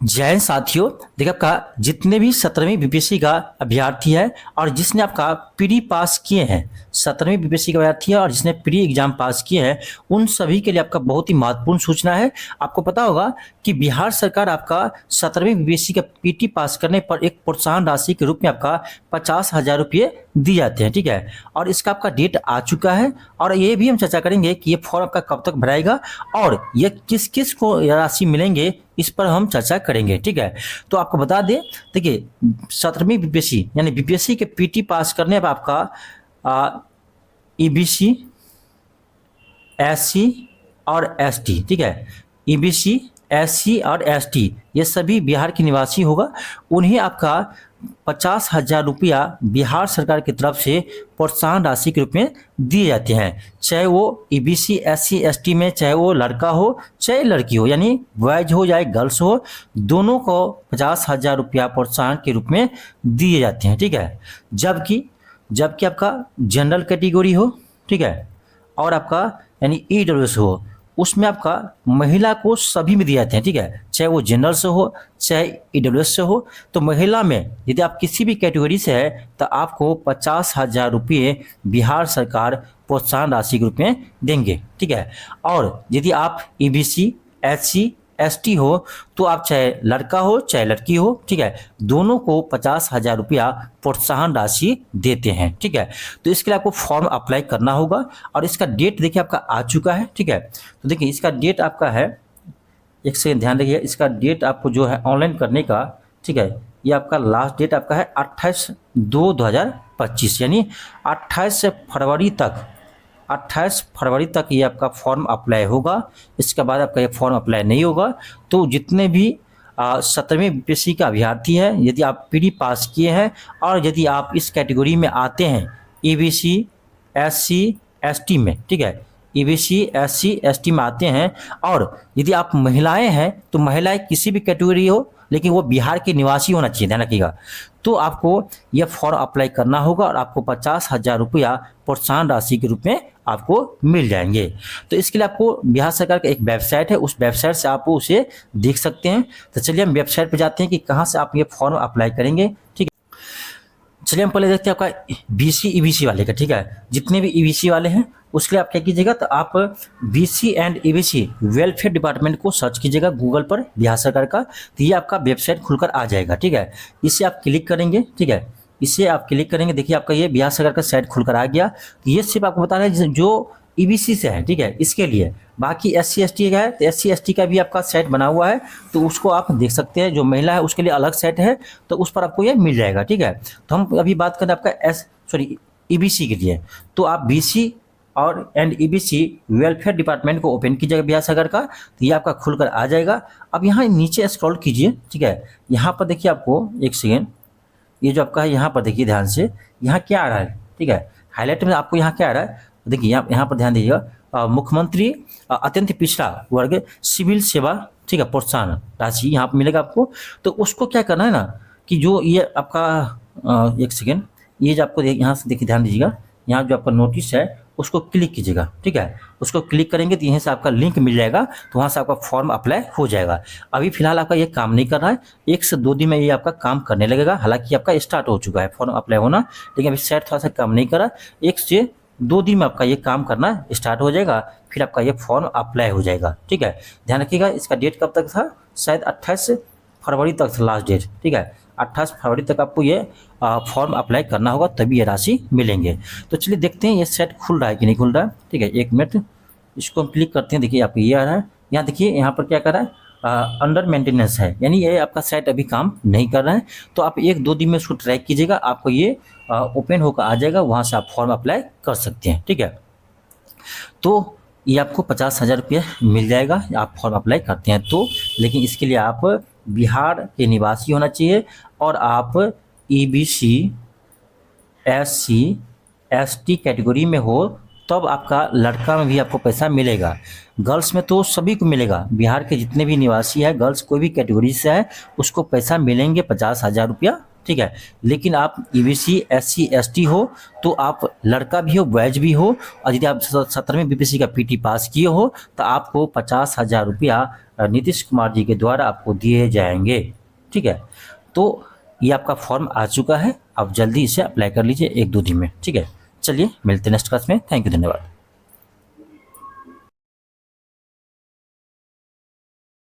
जय हिंद साथियों। देखिए आपका जितने भी 17वीं बीपीएससी का अभ्यर्थी है और जिसने आपका प्री पास किए हैं, 17वीं बीपीएससी का अभ्यर्थी है और जिसने प्री एग्जाम पास किए हैं, उन सभी के लिए आपका बहुत ही महत्वपूर्ण सूचना है। आपको पता होगा कि बिहार सरकार आपका 17वीं बीपीएससी का पीटी पास करने पर एक प्रोत्साहन राशि के रूप में आपका 50,000 रुपये दिए जाते हैं। ठीक है, और इसका आपका डेट आ चुका है और ये भी हम चर्चा करेंगे कि ये फॉर्म आपका कब तक भराएगा और ये किस किस को राशि मिलेंगे, इस पर हम चर्चा करेंगे। ठीक है, तो आपको बता दें, देखिए 17वीं बीपीएससी यानी बीपीएससी के पीटी पास करने पर आपका ईबीसी, एससी और एसटी, ठीक है, ईबीसी, एससी और एसटी ये सभी बिहार के निवासी होगा। उन्हें आपका 50,000 रुपया बिहार सरकार की तरफ से प्रोत्साहन राशि के रूप में दिए जाते हैं। चाहे वो ईबीसी, एससी, एसटी में चाहे वो लड़का हो चाहे लड़की हो, यानी बॉयज हो या गर्ल्स हो, दोनों को 50,000 रुपया प्रोत्साहन के रूप में दिए जाते हैं। ठीक है, जबकि आपका जनरल कैटेगरी हो, ठीक है, और आपका यानी ईडब्ल्यूएस हो, उसमें आपका महिला को सभी में दिए जाते हैं। ठीक है, चाहे वो जनरल से हो चाहे ईडब्ल्यूएस से हो। तो महिला में यदि आप किसी भी कैटेगरी से है तो आपको 50,000 रुपये बिहार सरकार प्रोत्साहन राशि के रूप में देंगे। ठीक है, और यदि आप ईबीसी, एससी, एसटी हो तो आप चाहे लड़का हो चाहे लड़की हो, ठीक है, दोनों को 50,000 रुपया प्रोत्साहन राशि देते हैं। ठीक है, तो इसके लिए आपको फॉर्म अप्लाई करना होगा और इसका डेट देखिए आपका आ चुका है। ठीक है, तो देखिए इसका डेट आपका है, एक सेकंड ध्यान रखिए, इसका डेट आपको जो है ऑनलाइन करने का, ठीक है, ये आपका लास्ट डेट आपका है 28/2/2025, यानी 28 फरवरी तक ये आपका फॉर्म अप्लाई होगा। इसके बाद आपका ये फॉर्म अप्लाई नहीं होगा। तो जितने भी 17वीं बीपीएससी का अभ्यर्थी है, यदि आप प्री पास किए हैं और यदि आप इस कैटेगरी में आते हैं ईबीसी, एससी, एसटी में, ठीक है, ईबीसी, एससी, एसटी में आते हैं और यदि आप महिलाएं हैं तो महिलाएं किसी भी कैटेगरी हो लेकिन वो बिहार के निवासी होना चाहिए, ध्यान रखिएगा, तो आपको यह फॉर्म अप्लाई करना होगा और आपको 50,000 रुपया प्रोत्साहन राशि के रूप में आपको मिल जाएंगे। तो इसके लिए आपको बिहार सरकार का एक वेबसाइट है, उस वेबसाइट से आप उसे देख सकते हैं। तो चलिए हम वेबसाइट पर जाते हैं कि कहाँ से आप ये फॉर्म अप्लाई करेंगे। ठीक है, चलिए हम पहले देखते हैं आपका बीसी ईबीसी वाले का। ठीक है, जितने भी ईबीसी वाले हैं उसके लिए आप क्या कीजिएगा, तो आप BC and EBC welfare department को सर्च कीजिएगा गूगल पर बिहार सरकार का, तो ये आपका वेबसाइट खुलकर आ जाएगा। ठीक है, इसे आप क्लिक करेंगे। ठीक है, इसे आप क्लिक करेंगे, देखिए आपका ये बिहार सरकार का साइट खुलकर आ गया। ये सिर्फ आपको बता रहा है जो ईबीसी से है, ठीक है, इसके लिए। बाकी एससी एसटी का है तो एससी एसटी का भी आपका साइट बना हुआ है, तो उसको आप देख सकते हैं। जो महिला है उसके लिए अलग साइट है, तो उस पर आपको ये मिल जाएगा। ठीक है, तो हम अभी बात करें आपका ईबीसी के लिए, तो आप बीसी और एंड ईबीसी वेलफेयर डिपार्टमेंट को ओपन कीजिएगा बिहार सरकार का, तो ये आपका खुलकर आ जाएगा। अब यहाँ नीचे स्क्रॉल कीजिए। ठीक है, यहाँ पर देखिए आपको एक सेकेंड, ये जो आपका है यहाँ पर देखिए ध्यान से, यहाँ क्या आ रहा है। ठीक है, हाईलाइट में आपको यहाँ क्या आ रहा है, देखिए यहाँ पर ध्यान दीजिएगा, मुख्यमंत्री अत्यंत पिछड़ा वर्ग सिविल सेवा, ठीक है, प्रोत्साहन राशि यहाँ पर मिलेगा आपको। तो उसको क्या करना है ना, कि जो ये आपका एक सेकेंड, ये जो आपको यहाँ से देखिए ध्यान दीजिएगा, यहाँ जो आपका नोटिस है उसको क्लिक कीजिएगा। ठीक है, उसको क्लिक करेंगे तो यहीं से आपका लिंक मिल जाएगा, तो वहाँ से आपका फॉर्म अप्लाई हो जाएगा। अभी फिलहाल आपका ये काम नहीं कर रहा है, 1 से 2 दिन में ये आपका काम करने लगेगा। हालांकि आपका स्टार्ट हो चुका है फॉर्म अप्लाई होना, लेकिन अभी सेट थोड़ा सा काम नहीं कर रहा। 1 से 2 दिन में आपका ये काम करना स्टार्ट हो जाएगा, फिर आपका ये फॉर्म अप्लाई हो जाएगा। ठीक है, ध्यान रखिएगा, इसका डेट कब तक था, शायद 28 फरवरी तक था लास्ट डेट। ठीक है, 28 फरवरी तक आपको ये फॉर्म अप्लाई करना होगा, तभी ये राशि मिलेंगे। तो चलिए देखते हैं ये सेट खुल रहा है कि नहीं खुल रहा है। ठीक है, 1 मिनट, इसको हम क्लिक करते हैं। देखिए आपको ये आ रहा है, यहाँ देखिए यहाँ पर क्या कर रहा है, अंडर मेंटेनेंस है, यानी ये आपका साइट अभी काम नहीं कर रहा है। तो आप 1-2 दिन में उसको ट्रैक कीजिएगा, आपको ये ओपन होकर आ जाएगा, वहाँ से आप फॉर्म अप्लाई कर सकते हैं। ठीक है, तो ये आपको 50,000 रुपये मिल जाएगा, आप फॉर्म अप्लाई करते हैं तो। लेकिन इसके लिए आप बिहार के निवासी होना चाहिए और आप ईबीसी, एससी, एसटी कैटेगरी में हो, तब आपका लड़का में भी आपको पैसा मिलेगा। गर्ल्स में तो सभी को मिलेगा, बिहार के जितने भी निवासी है, गर्ल्स कोई भी कैटेगरी से है उसको पैसा मिलेंगे 50,000 रुपया ठीक है। लेकिन आप ईबीसी SC ST हो तो आप लड़का भी हो बॉयज भी हो, और यदि आप 17वीं बीपीएससी का पीटी पास किए हो तो आपको 50,000 रुपया नीतीश कुमार जी के द्वारा आपको दिए जाएंगे। ठीक है, तो ये आपका फॉर्म आ चुका है, आप जल्दी इसे अप्लाई कर लीजिए 1-2 दिन में। ठीक है, चलिए मिलते हैं नेक्स्ट क्लास में। थैंक यू, धन्यवाद।